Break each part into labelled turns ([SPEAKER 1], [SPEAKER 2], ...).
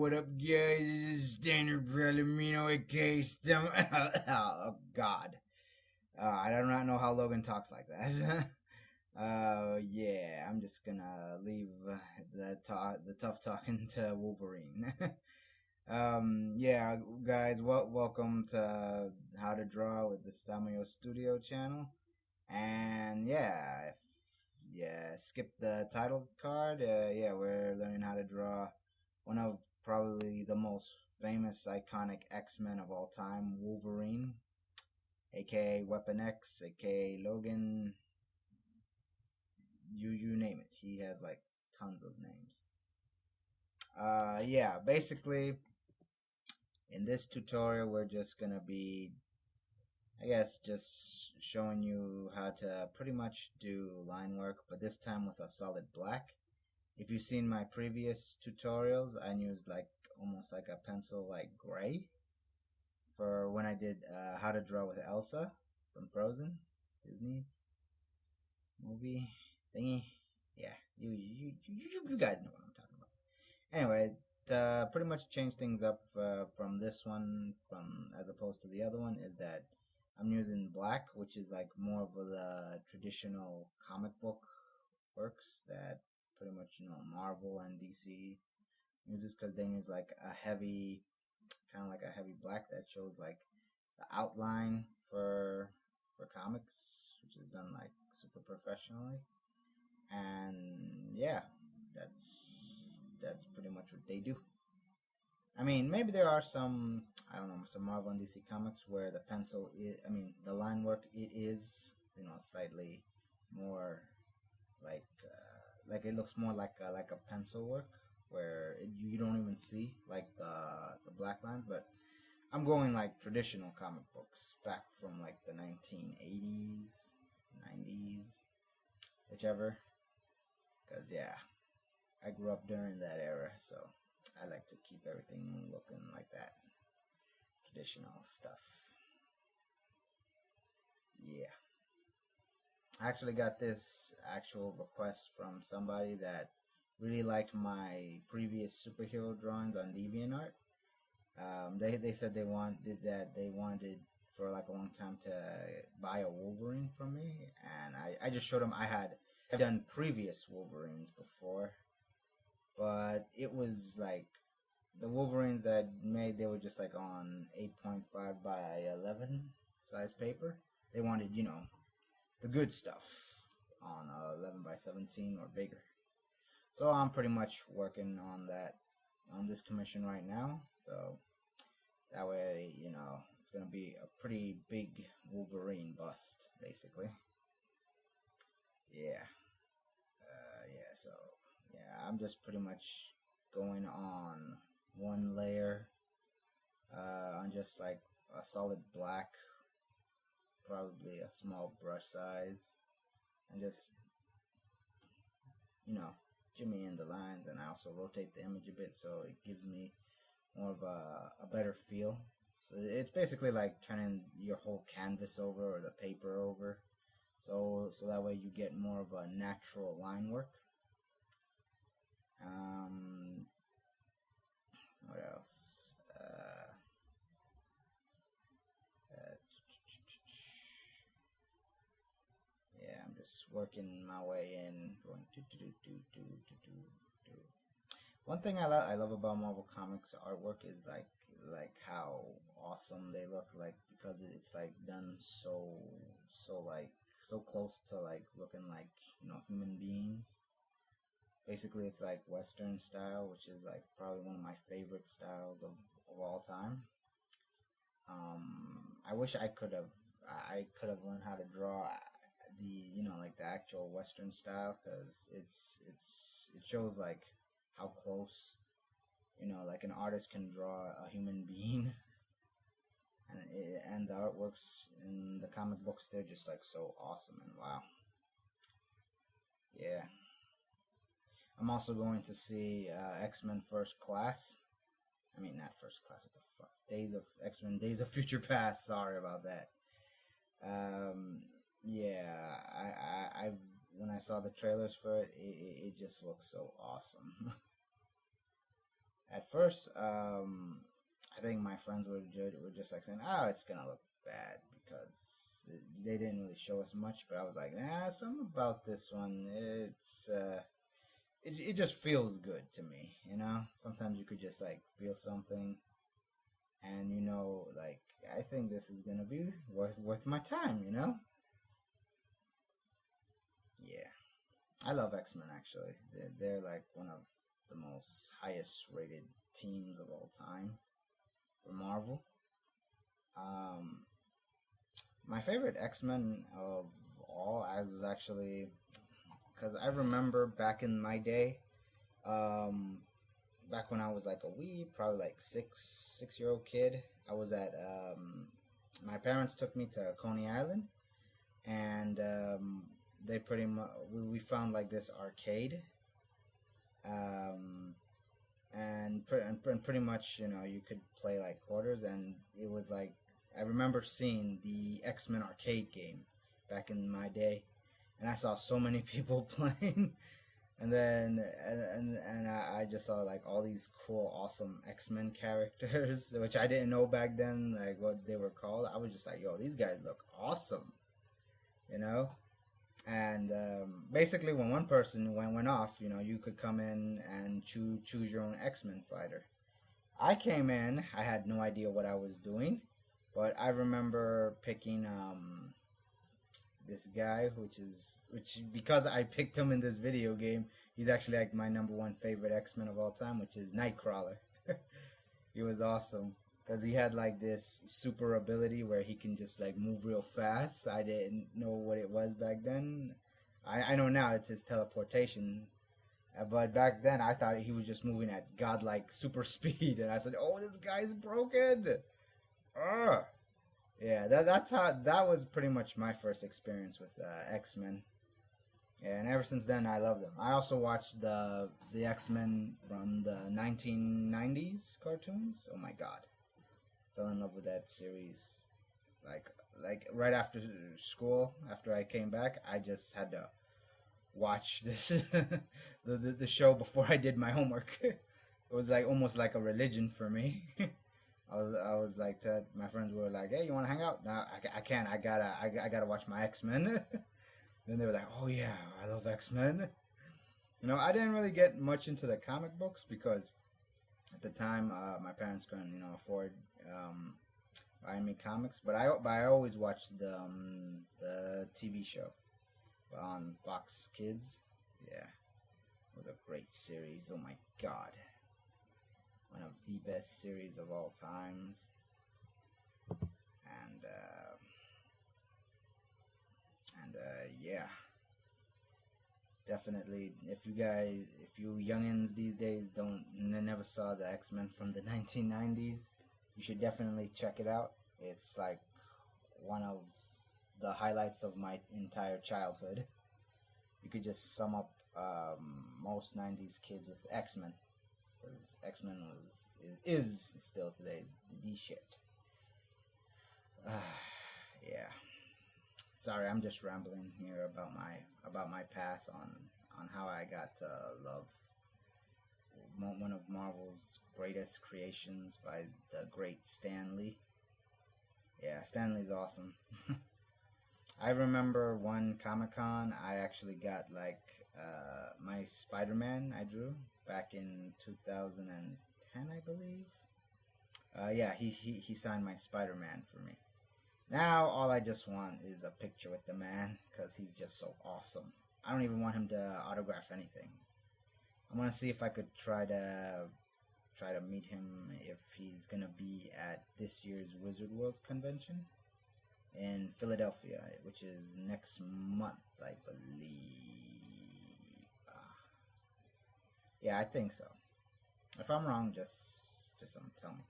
[SPEAKER 1] what up, guys? This is Steiner.P, aka Stem. Oh, God. I do not know how Logan talks like that. Yeah, I'm just gonna leave the tough talking to Wolverine. Yeah, guys, welcome to How to Draw with the Stamio Studio channel. And yeah, skip the title card. Yeah, we're learning how to draw one of probably the most famous, iconic X-Men of all time, Wolverine, aka Weapon X, aka Logan. You name it. He has like tons of names. Yeah, basically in this tutorial we're just gonna be, I guess, just showing you how to pretty much do line work, but this time with a solid black. If you've seen my previous tutorials, I used like almost like a pencil like gray for when I did how to draw with Elsa from Frozen, Disney's movie thingy. Yeah, you guys know what I'm talking about. Anyway, to pretty much change things up from this one, from as opposed to the other one, is that I'm using black, which is like more of the traditional comic book works that pretty much Marvel and DC uses, because they use like a heavy, kind of like a heavy black that shows like the outline for comics, which is done like super professionally. And yeah, that's pretty much what they do. I mean, maybe there are some, I don't know, some Marvel and DC comics where the pencil is, I mean, the line work, it is, slightly more like it looks more like a pencil work where you don't even see like the black lines. But I'm going like traditional comic books back from like the 1980s, 90s, whichever. Because yeah, I grew up during that era, so I like to keep everything looking like that traditional stuff. Yeah. I actually got this actual request from somebody that really liked my previous superhero drawings on DeviantArt. They said they wanted for like a long time to buy a Wolverine from me, and I just showed them I've done previous Wolverines before, but it was like the Wolverines that I made, they were just like on 8.5 by 11 size paper. They wanted the good stuff on 11 by 17 or bigger. So I'm pretty much working on that on this commission right now. So that way, it's gonna be a pretty big Wolverine bust, basically. Yeah. Yeah. So yeah, I'm just pretty much going on one layer on just like a solid black, probably a small brush size, and just jimmy in the lines, and I also rotate the image a bit so it gives me more of a better feel. So it's basically like turning your whole canvas over or the paper over, so that way you get more of a natural line work. What else? Yeah, I'm just working my way in, going do. One thing I love about Marvel Comics artwork is like how awesome they look, like because it's like done so close to like looking like human beings. Basically, it's like Western style, which is like probably one of my favorite styles of all time. I wish I could have learned how to draw the like the actual Western style, because it shows like how close like an artist can draw a human being. And the artworks in the comic books, they're just like so awesome, and wow. Yeah. I'm also going to see X-Men First Class. I mean, not First Class, what the fuck? X-Men Days of Future Past, sorry about that. Yeah, I when I saw the trailers for it, it just looks so awesome. At first, I think my friends were just like saying, "Oh, it's gonna look bad," because they didn't really show us much. But I was like, "Nah, something about this one. It just feels good to me, you know. Sometimes you could just like feel something, and like I think this is gonna be worth my time, you know." Yeah, I love X-Men actually. They're like one of the most highest rated teams of all time for Marvel. Um, my favorite X-Men of all, I was actually because I remember back in my day, um, back when I was like a wee, probably like 6 year old kid. I was at my parents took me to Coney Island, and they pretty much we found like this arcade, um, and pretty much you could play like quarters, and it was like I remember seeing the X-Men arcade game back in my day, and I saw so many people playing. And then I just saw like all these cool awesome X-Men characters which I didn't know back then like what they were called. I was just like, yo, these guys look awesome, you know. And basically when one person went off, you could come in and choose your own X-Men fighter. I came in, I had no idea what I was doing, but I remember picking this guy, which because I picked him in this video game, he's actually like my number one favorite X-Men of all time, which is Nightcrawler. He was awesome because he had like this super ability where he can just like move real fast. I didn't know what it was back then. I know now it's his teleportation, but back then I thought he was just moving at godlike super speed, and I said, "Oh, this guy's broken." Ugh. Yeah, that was pretty much my first experience with X-Men. Yeah, and ever since then I love them. I also watched the X-Men from the 1990s cartoons. Oh my god. Fell in love with that series. Like like right after school, after I came back, I just had to watch this the show before I did my homework. It was like almost like a religion for me. I was like to my friends were like, "Hey, you want to hang out?" No, I can't. I gotta watch my X-Men. Then they were like, "Oh yeah, I love X-Men." I didn't really get much into the comic books because at the time my parents couldn't afford um, buying me comics. But I always watched the TV show on Fox Kids. Yeah, it was a great series. Oh my god, one of the best series of all times. And yeah, definitely. If you youngins these days don't never saw the X-Men from the 1990s, you should definitely check it out. It's like one of the highlights of my entire childhood. You could just sum up most 90s kids with X-Men, because X-Men is still today the shit. Yeah. Sorry, I'm just rambling here about my past on how I got to love one of Marvel's greatest creations by the great Stan Lee. Yeah, Stan Lee's awesome. I remember one Comic Con, I actually got like my Spider-Man I drew back in 2010, I believe. Yeah, he signed my Spider-Man for me. Now all I just want is a picture with the man because he's just so awesome. I don't even want him to autograph anything. I'm gonna see if I could try to meet him if he's gonna be at this year's Wizard World convention in Philadelphia, which is next month, I believe. Yeah, I think so. If I'm wrong, just tell me.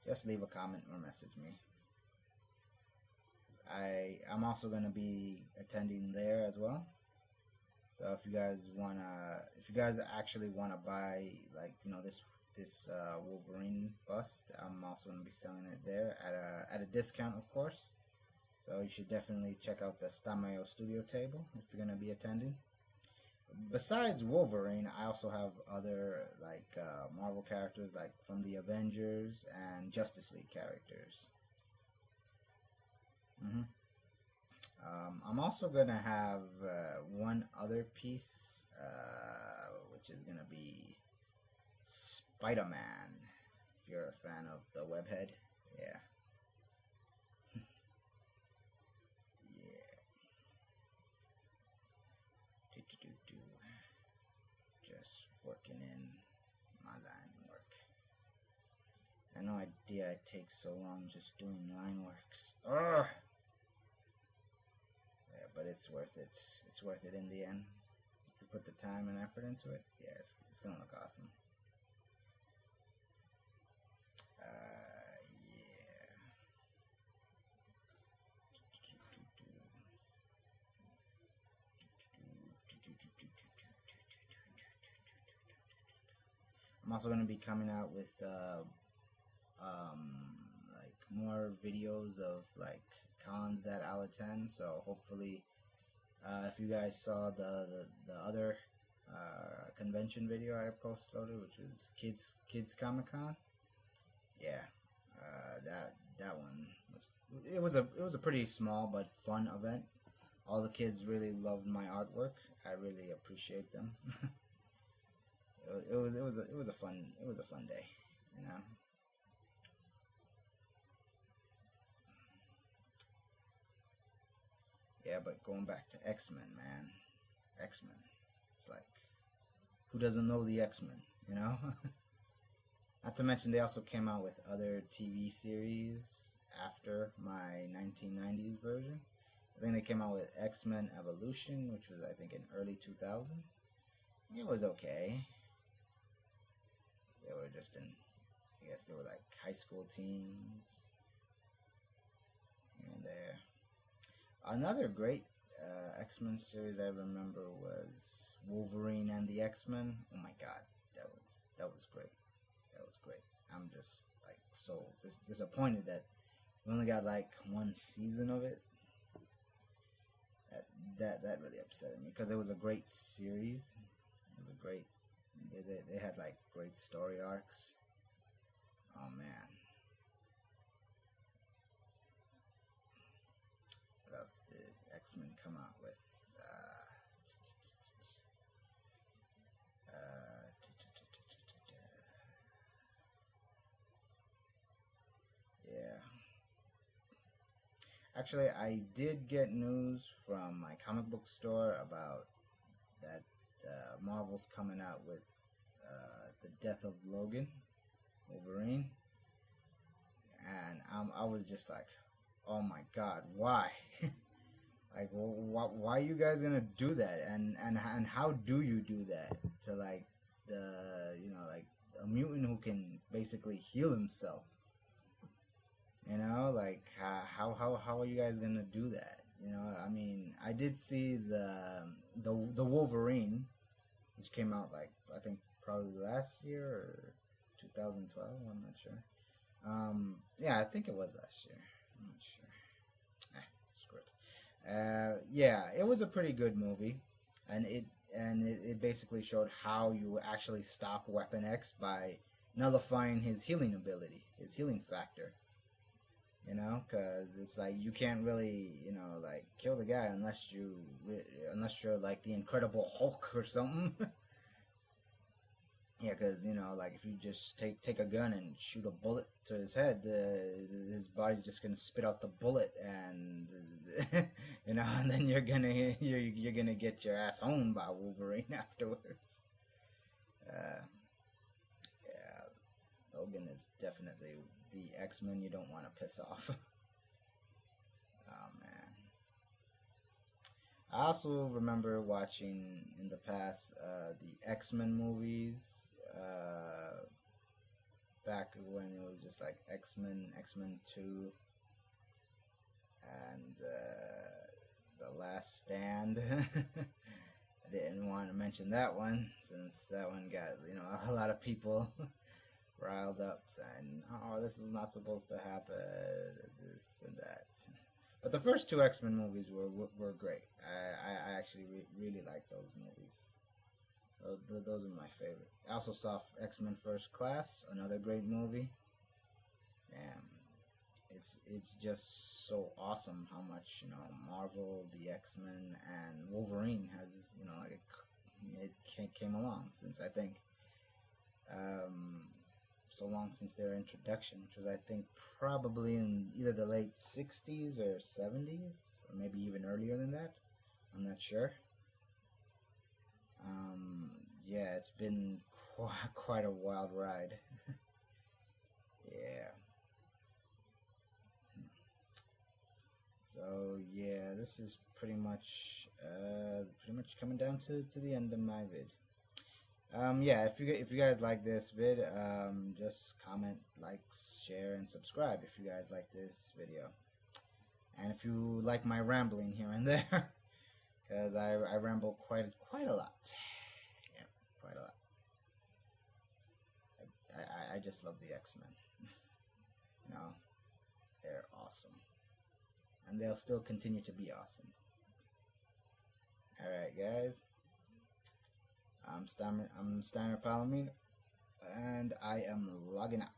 [SPEAKER 1] Just leave a comment or message me. I'm also gonna be attending there as well. So if you guys actually wanna buy like this Wolverine bust, I'm also gonna be selling it there at a discount, of course. So you should definitely check out the Stamayo Studio table if you're gonna be attending. besides Wolverine, I also have other like Marvel characters, like from the Avengers and Justice League characters. hmm I'm also gonna have one other piece, which is gonna be Spider-Man. If you're a fan of the webhead, yeah, yeah. Do, do, do, do. Just working in my line work. I had no idea it takes so long just doing line works. Ugh. Yeah, but it's worth it. It's worth it in the end. If you put the time and effort into it, yeah, it's gonna look awesome. Yeah. I'm also gonna be coming out with like more videos of like cons that I'll attend. So hopefully, if you guys saw the other convention video I posted, which was Kids Comic Con, yeah, that one was a pretty small but fun event. All the kids really loved my artwork. I really appreciate them. It was a fun day, you know. Yeah, but going back to X-Men, man, X-Men. It's like, who doesn't know the X-Men, you know? Not to mention they also came out with other TV series after my 1990s version. I think they came out with X-Men Evolution, which was I think in early 2000. It was okay. They were just in, I guess they were like high school teens here and there. Another great X-Men series I remember was Wolverine and the X-Men. Oh my god, that was great. That was great. I'm just like so disappointed that we only got like one season of it. That really upset me because it was a great series. It was a great. They had like great story arcs. Oh man, what else did X-Men come out with? Yeah. Actually, I did get news from my comic book store about that Marvel's coming out with the Death of Logan, Wolverine, and I was just like, oh my god, why? Like, why are you guys gonna do that? And how do you do that to like like a mutant who can basically heal himself? Like how are you guys gonna do that? I mean, I did see the Wolverine, which came out like I think probably last year or 2012. I'm not sure. Yeah, I think it was last year. I'm not sure. Screw it. Yeah, it was a pretty good movie, and it basically showed how you actually stop Weapon X by nullifying his healing ability, his healing factor. Because it's like you can't really, like kill the guy unless you're like the Incredible Hulk or something. Yeah, because like if you just take a gun and shoot a bullet to his head, his body's just gonna spit out the bullet, and and then you're gonna get your ass honed by Wolverine afterwards. Uh, yeah, Logan is definitely the X-Men you don't want to piss off. Oh man. I also remember watching in the past the X-Men movies back when it was just like X-Men 2, and The Last Stand. I didn't want to mention that one since that one got a lot of people riled up saying, "Oh, this was not supposed to happen," this and that. But the first two X-Men movies were great. I actually really liked those movies. Those are my favorite. I also saw X-Men First Class, another great movie. And it's just so awesome how much Marvel, the X-Men, and Wolverine has like it came along since I think um, so long since their introduction, which was I think probably in either the late '60s or '70s, or maybe even earlier than that. I'm not sure. Yeah, it's been quite a wild ride. Yeah. So yeah, this is pretty much coming down to the end of my vid. Yeah, if you guys like this vid, just comment, like, share, and subscribe if you guys like this video. And if you like my rambling here and there, because I ramble quite a lot. Yeah, quite a lot. I just love the X-Men. You know, they're awesome, and they'll still continue to be awesome. All right, guys. I'm Steiner Palomino, and I am logging out.